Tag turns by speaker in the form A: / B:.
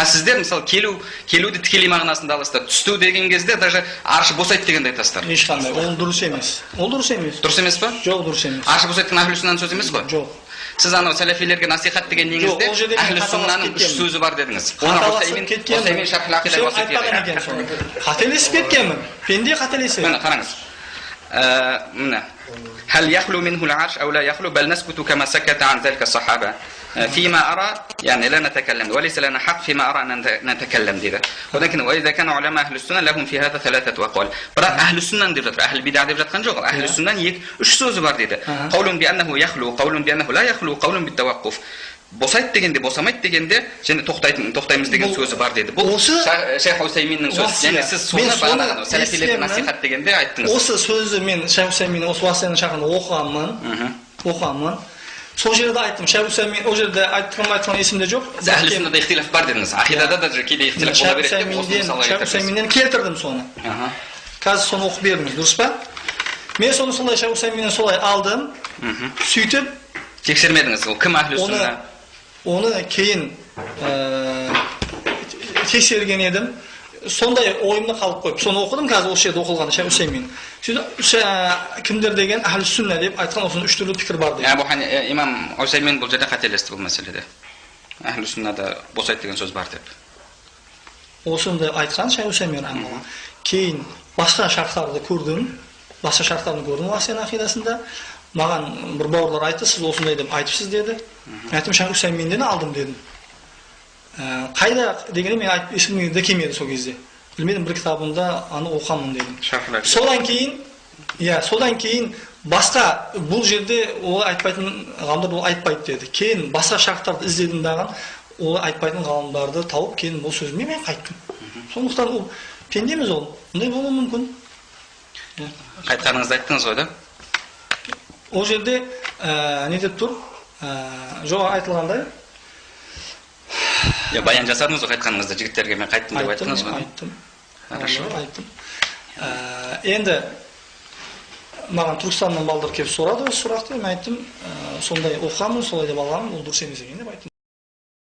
A: сіздер мысалы келуді тікелей мағынасында аласыздар. Түсту деген кезде даже аршы босайды дегенді айтасыздар.
B: Ешқандай, ол дұрыс емес. Ол дұрыс емес.
A: Дұрыс емес па?
B: Жоқ, дұрыс емес.
A: Аршы босайтқан Ахлу Суннаның сөзі емес қой?
B: Жоқ.
A: Сіз анау сәләфилерге насихат деген негізде Ахлу Суннаның 3 сөзі бар дедіңіз. Осаймен шархл ақида
B: басып қателесіп кеткенмін. Пенде қателеседі.
A: Міне қараңыз. Міне. هل يخلو منه العرش أو لا يخلو بل نسكت كما سكت عن ذلك الصحابة فيما أرى يعني لا نتكلم وليس لنا حق فيما أرى أن نتكلم ديدا ولكن وإذا كان علماء أهل السنة لهم في هذا 3 أقوال برا أهل السنة ديدا أهل البدع ديدا خنجوا أهل السنة يك إيش سوز بار ديدا قول بأنه يخلو قول بأنه لا يخلو قول بالتوقف босайды дегенде босамайды дегенде және тоқтаймыз деген сөзі бар деді. Бұл Шейх Усайминнің сөзі. Және сіз соны бағана сәләфилерге насихат дегенде айттыңыз.
B: Осы сөзі мен Шейх Усайминнің осы уасияның шағында оқығанмын. Сол жерде айттым. Шейх Усаймин ол жерде айтқан есімде жоқ.
A: Әхлі сүннада ихтилаф бар дедіңіз. Ақидада да кейде ихтилаф бола береді деп осы мысалға
B: Шейх Усайминнен келтірдім соны. Қазір соны оқып бердіңіз, дұрыс па? Мен соны солай Шейх Усайминнен солай алдым. Сөйтіп
A: тексермедіңіз. Ол кім Әхлі сүнна?
B: Оны кейін тексерген едім. Сондай ойымда қалып қойып, соны оқыдым, қазір осы жерде оқылған Шейх Усаймин. Сөйтіп кімдер деген Әхлі сүнна деп айтқан осының 3 түрлі пікір бар дейді.
A: Әбу имам Усаймин бұл жерде қателесті бұл мәселеде. Әхлі сүннада босайды деген сөз бар деп.
B: Осында айтқан Шейх Усаймин рахмалла. Кейін басқа шарттарды көрдім. Уасияның ақидасында. Маған бір бауырлар айтты, сіз осындай деп айтыпсыз деді. Айттым, Шейх Усайминден алдым дедім. Қайда дегенде мен айтып есімде де келмеді сол кезде. Білмедім, бір кітабында аны оқамын дедім. Содан кейін басқа бұл жерде ол айтпайтын ғалымдар ол айтпайды деді. Кейін басқа шарттарды іздедім дағы, ол айтпайтын ғалымдарды тауып, кейін бұл сөзіме мен қайттым. Сондықтан ол пендеміз ол. Бұндай болуы мүмкін.
A: Қайтқаныңызды айттыңыз ғой да?
B: Ол жерде не деп тұр? Жоға айтылғандай.
A: Баян жасадыңыз ғой қайтқаныңызды, жігіттерге мен қайттым деп айттыңыз ғой?
B: Айттым. Енді маған Түркістаннан балдар келіп сұрады осы сұрақты, мен айттым, сондай оқамын, солай деп алғанмын, ол дұрыс емес екен деп айттым.